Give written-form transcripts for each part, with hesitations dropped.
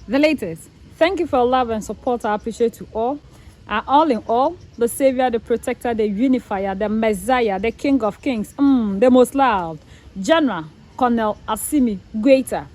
The latest. Thank you for your love and support. I appreciate you all. And all in all, the Savior, the Protector, the Unifier, the Messiah, the King of Kings, the most loved, General Colonel Assimi Goita.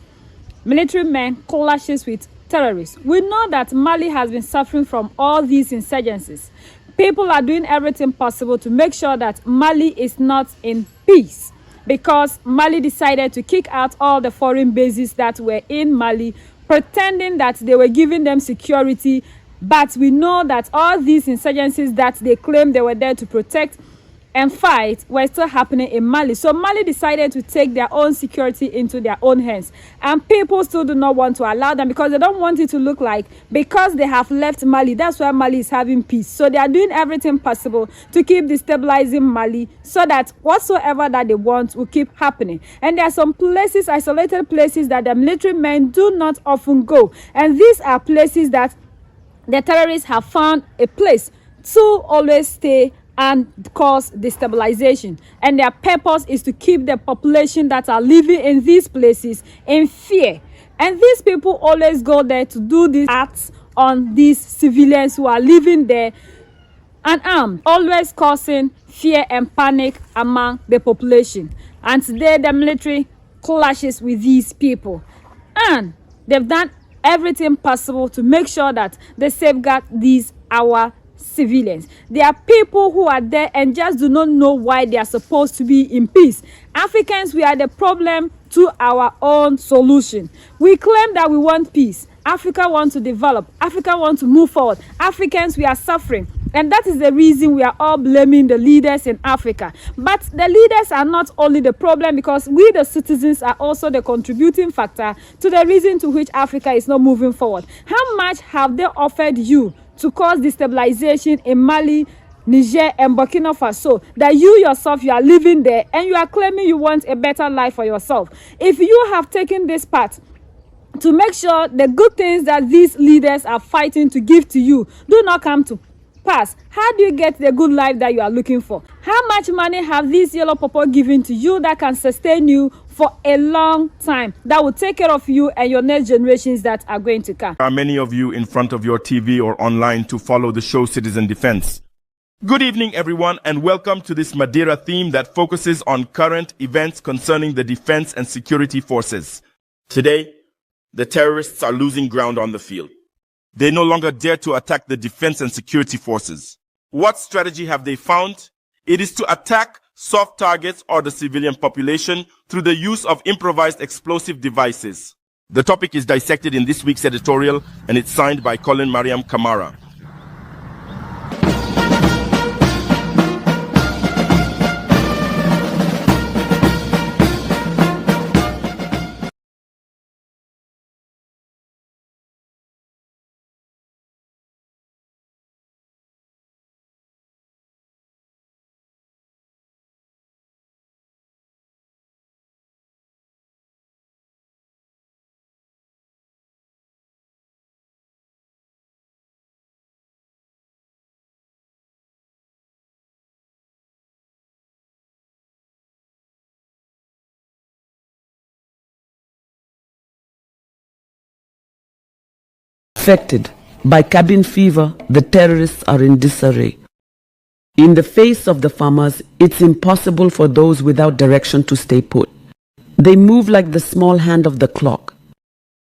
Military men clashes with terrorists. We know that Mali has been suffering from all these insurgencies. People are doing everything possible to make sure that Mali is not in peace, because Mali decided to kick out all the foreign bases that were in Mali, pretending that they were giving them security. But we know that all these insurgencies that they claim they were there to protect and fight were still happening in Mali. So Mali decided to take their own security into their own hands. And people still do not want to allow them, because they don't want it to look like because they have left Mali, that's why Mali is having peace. So they are doing everything possible to keep destabilizing Mali, so that whatsoever that they want will keep happening. And there are some places, isolated places, that the military men do not often go. And these are places that the terrorists have found a place to always stay and cause destabilization. And their purpose is to keep the population that are living in these places in fear. And these people always go there to do these acts on these civilians who are living there unarmed, always causing fear and panic among the population. And today the military clashes with these people, and they've done everything possible to make sure that they safeguard these our civilians. There are people who are there and just do not know why they are supposed to be in peace. Africans, we are the problem to our own solution. We claim that we want peace. Africa wants to develop. Africa wants to move forward. Africans, we are suffering. And that is the reason we are all blaming the leaders in Africa. But the leaders are not only the problem, because we the citizens are also the contributing factor to the reason to which Africa is not moving forward. How much have they offered you to cause destabilization in Mali, Niger, and Burkina Faso, that you yourself, you are living there and you are claiming you want a better life for yourself? If you have taken this part to make sure the good things that these leaders are fighting to give to you do not come to pass, how do you get the good life that you are looking for? How much money have these yellow people given to you that can sustain you for a long time, that will take care of you and your next generations that are going to come? Are many of you in front of your TV or online to follow the show Citizen Defense? Good evening, everyone, and welcome to this Madeira theme that focuses on current events concerning the defense and security forces. Today, the terrorists are losing ground on the field. They no longer dare to attack the defense and security forces. What strategy have they found? It is to attack soft targets or the civilian population through the use of improvised explosive devices. The topic is dissected in this week's editorial, and it's signed by Colin Mariam Kamara. Affected by cabin fever, the terrorists are in disarray. In the face of the farmers, it's impossible for those without direction to stay put. They move like the small hand of the clock.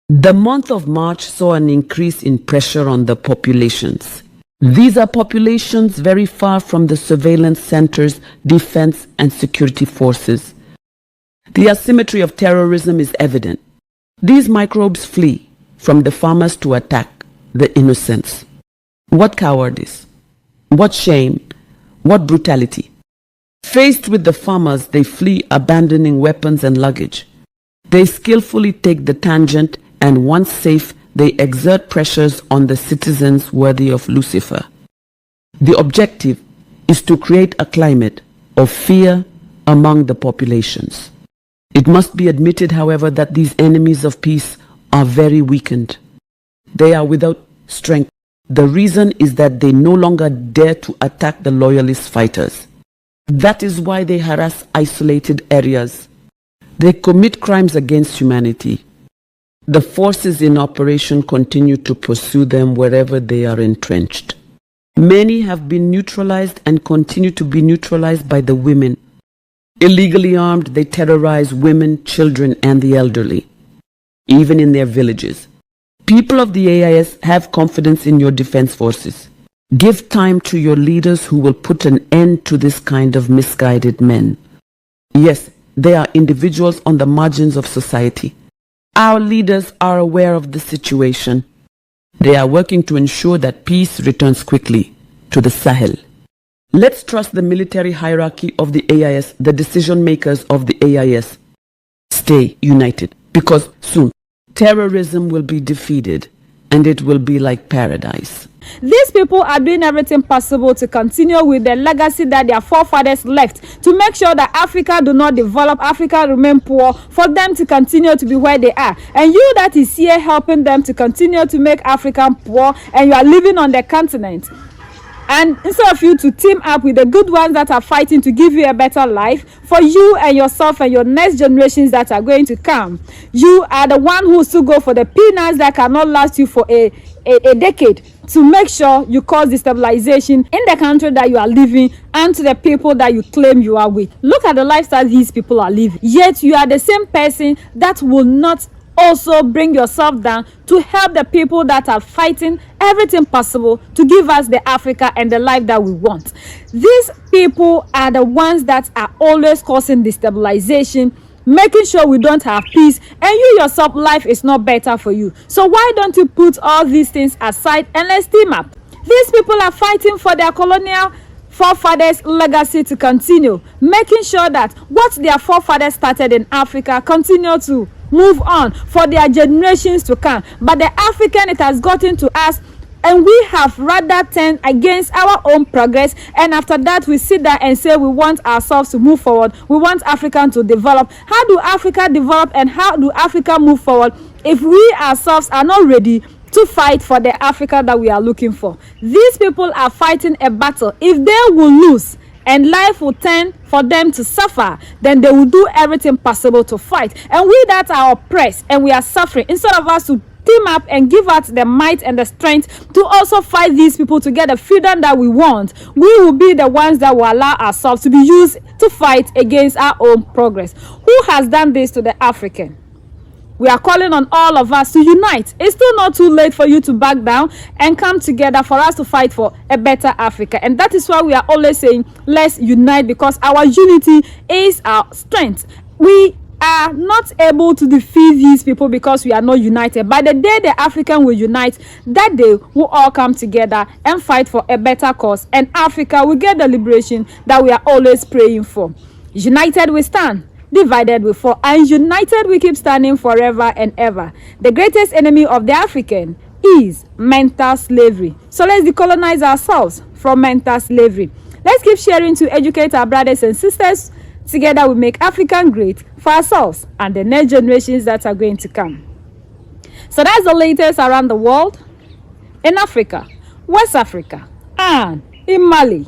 The month of March saw an increase in pressure on the populations. These are populations very far from the surveillance centers, defense and security forces. The asymmetry of terrorism is evident. These microbes flee from the farmers to attack the innocents. What cowardice! What shame! What brutality! Faced with the farmers, they flee, abandoning weapons and luggage. They skillfully take the tangent, and once safe, they exert pressures on the citizens worthy of Lucifer. The objective is to create a climate of fear among the populations. It must be admitted, however, that these enemies of peace are very weakened. They are without strength. The reason is that they no longer dare to attack the loyalist fighters. That is why they harass isolated areas. They commit crimes against humanity. The forces in operation continue to pursue them wherever they are entrenched. Many have been neutralized and continue to be neutralized by the women. Illegally armed, they terrorize women, children, and the elderly, even in their villages. People of the AIS have confidence in your defense forces. Give time to your leaders who will put an end to this kind of misguided men. Yes, they are individuals on the margins of society. Our leaders are aware of the situation. They are working to ensure that peace returns quickly to the Sahel. Let's trust the military hierarchy of the AIS, the decision makers of the AIS. Stay united, because soon terrorism will be defeated and it will be like paradise. These people are doing everything possible to continue with the legacy that their forefathers left, to make sure that Africa do not develop, Africa remain poor, for them to continue to be where they are. And you that is here helping them to continue to make Africa poor, and you are living on the continent. And instead of you to team up with the good ones that are fighting to give you a better life for you and yourself and your next generations that are going to come, you are the one who still go for the peanuts that cannot last you for a decade, to make sure you cause destabilization in the country that you are living and to the people that you claim you are with. Look at the lifestyle these people are living. Yet you are the same person that will not also bring yourself down to help the people that are fighting everything possible to give us the Africa and the life that we want. These people are the ones that are always causing destabilization, making sure we don't have peace, and you yourself, life is not better for you. So why don't you put all these things aside and let's team up? These people are fighting for their colonial forefathers' legacy to continue, making sure that what their forefathers started in Africa continue to move on for their generations to come. But the African, it has gotten to us, and we have rather turned against our own progress, and after that we sit there and say we want ourselves to move forward, we want Africa to develop. How do Africa develop and how do Africa move forward if we ourselves are not ready to fight for the Africa that we are looking for? These people are fighting a battle. If they will lose and life will turn for them to suffer, then they will do everything possible to fight. And we that are oppressed and we are suffering, instead of us to team up and give us the might and the strength to also fight these people to get the freedom that we want, we will be the ones that will allow ourselves to be used to fight against our own progress. Who has done this to the African? We are calling on all of us to unite. It's still not too late for you to back down and come together for us to fight for a better Africa. And that is why we are always saying, let's unite, because our unity is our strength. We are not able to defeat these people because we are not united. By the day the African will unite, that day we'll all come together and fight for a better cause. And Africa will get the liberation that we are always praying for. United we stand. Divided we fall, and united we keep standing forever and ever. The greatest enemy of the African is mental slavery. So let's decolonize ourselves from mental slavery. Let's keep sharing to educate our brothers and sisters. Together we make African great for ourselves and the next generations that are going to come. So that's the latest around the world, in Africa, West Africa, and in Mali.